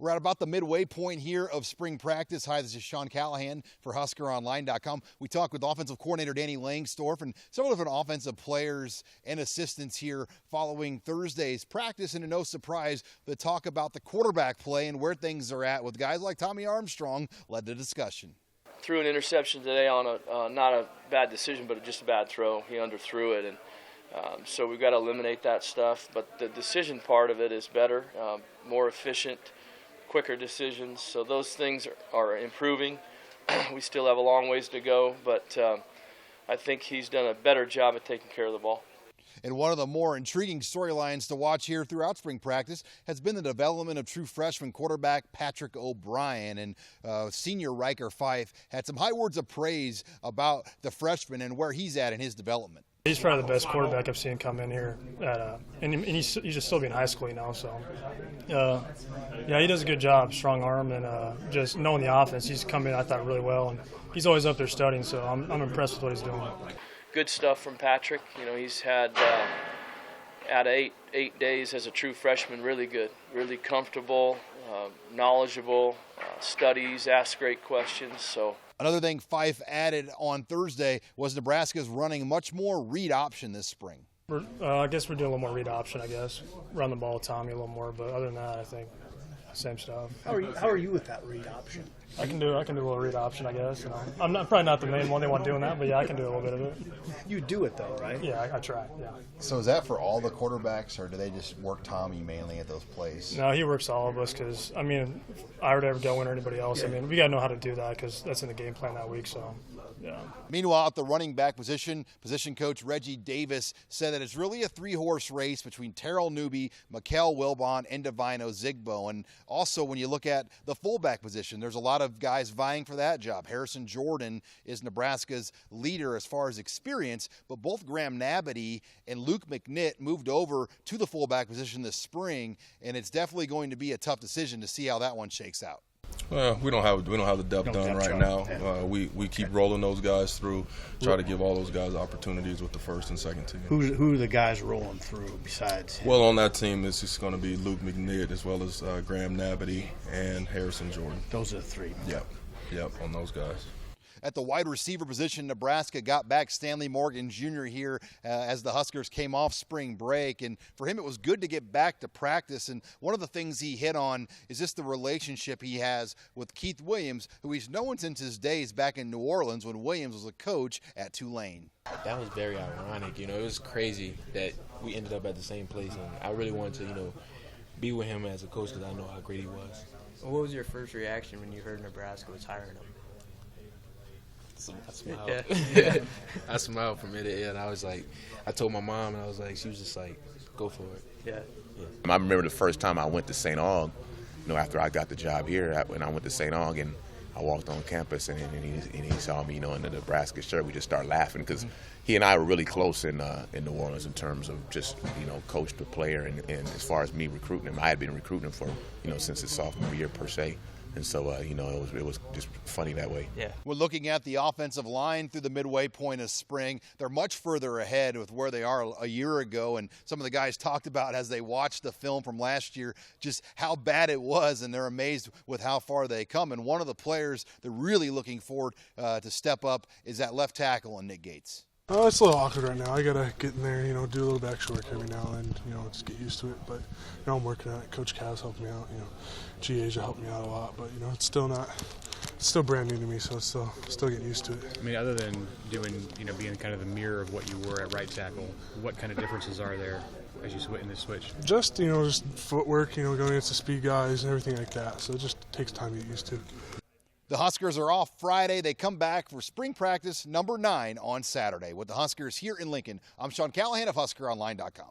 We're at about the midway point here of spring practice. Hi, this is Sean Callahan for HuskerOnline.com. We talked with offensive coordinator Danny Langsdorf and several different offensive players and assistants here following Thursday's practice. And no surprise, the talk about the quarterback play and where things are at with guys like Tommy Armstrong led the discussion. Threw an interception today on not a bad decision, but just a bad throw. He underthrew it, and so we've got to eliminate that stuff. But the decision part of it is better, more efficient, quicker decisions. So those things are improving. We still have a long ways to go, but I think he's done a better job at taking care of the ball. And one of the more intriguing storylines to watch here throughout spring practice has been the development of true freshman quarterback Patrick O'Brien. And senior Riker Fife had some high words of praise about the freshman and where he's at in his development. He's probably the best quarterback I've seen come in here, and he's just still being high school, you know. So, yeah, he does a good job, strong arm, and just knowing the offense. He's come in, I thought, really well, and he's always up there studying. So I'm impressed with what he's doing. Good stuff from Patrick. You know, he's had at 8 days as a true freshman, really good, really comfortable, knowledgeable, studies, asks great questions. So. Another thing Fife added on Thursday was Nebraska's running much more read option this spring. I guess we're doing a little more read option, I guess. Run the ball with Tommy a little more, but other than that, I think same stuff. How are you with that read option? I can do a little read option, I guess. You know, I'm probably not the main one they want doing that, but yeah, I can do a little bit of it. You do it though, right? Yeah, I try. Yeah. So is that for all the quarterbacks, or do they just work Tommy mainly at those plays? No, he works all of us because I mean, if I were to ever go in or anybody else, I mean, we got to know how to do that because that's in the game plan that week. So. Yeah. Meanwhile, at the running back position coach Reggie Davis said that it's really a three-horse race between Terrell Newby, Mikael Wilbon, and Divino Zigbo. And also, when you look at the fullback position, there's a lot of guys vying for that job. Harrison Jordan is Nebraska's leader as far as experience, but both Graham Nabity and Luke McNitt moved over to the fullback position this spring, and it's definitely going to be a tough decision to see how that one shakes out. Well, we don't have the depth done right now. We keep rolling those guys through, try to give all those guys opportunities with the first and second team. Who are the guys rolling through besides him? Well, on that team, it's just going to be Luke McNitt as well as Graham Nabity and Harrison Jordan. Those are the three. Yep, on those guys. At the wide receiver position, Nebraska got back Stanley Morgan Jr. here as the Huskers came off spring break. And for him, it was good to get back to practice. And one of the things he hit on is just the relationship he has with Keith Williams, who he's known since his days back in New Orleans when Williams was a coach at Tulane. That was very ironic. You know, it was crazy that we ended up at the same place. And I really wanted to, you know, be with him as a coach because I know how great he was. What was your first reaction when you heard Nebraska was hiring him? I smiled. I smiled from ear to ear, and I was like, I told my mom, and I was like, she was just like, go for it. Yeah. I remember the first time I went to St. Aug, you know, after I got the job here, when I went to St. Aug and I walked on campus and he saw me, you know, in the Nebraska shirt. We just started laughing because he and I were really close in New Orleans in terms of just, you know, coach to player, and as far as me recruiting him, I had been recruiting him for, you know, since his sophomore year per se. And so, you know, it was just funny that way. Yeah. We're looking at the offensive line through the midway point of spring. They're much further ahead with where they are a year ago. And some of the guys talked about as they watched the film from last year just how bad it was, and they're amazed with how far they come. And one of the players they're really looking forward to step up is that left tackle in Nick Gates. Oh, it's a little awkward right now. I gotta get in there, you know, do a little extra work every now and then, you know, just get used to it. But you know, I'm working on it. Coach Cavs helped me out. You know, GA's helped me out a lot. But you know, it's still brand new to me, so it's still getting used to it. I mean, other than doing, you know, being kind of the mirror of what you were at right tackle, what kind of differences are there as you in this switch? Just, you know, just footwork, you know, going against the speed guys and everything like that. So it just takes time to get used to. The Huskers are off Friday. They come back for spring practice number 9 on Saturday. With the Huskers here in Lincoln, I'm Sean Callahan of HuskerOnline.com.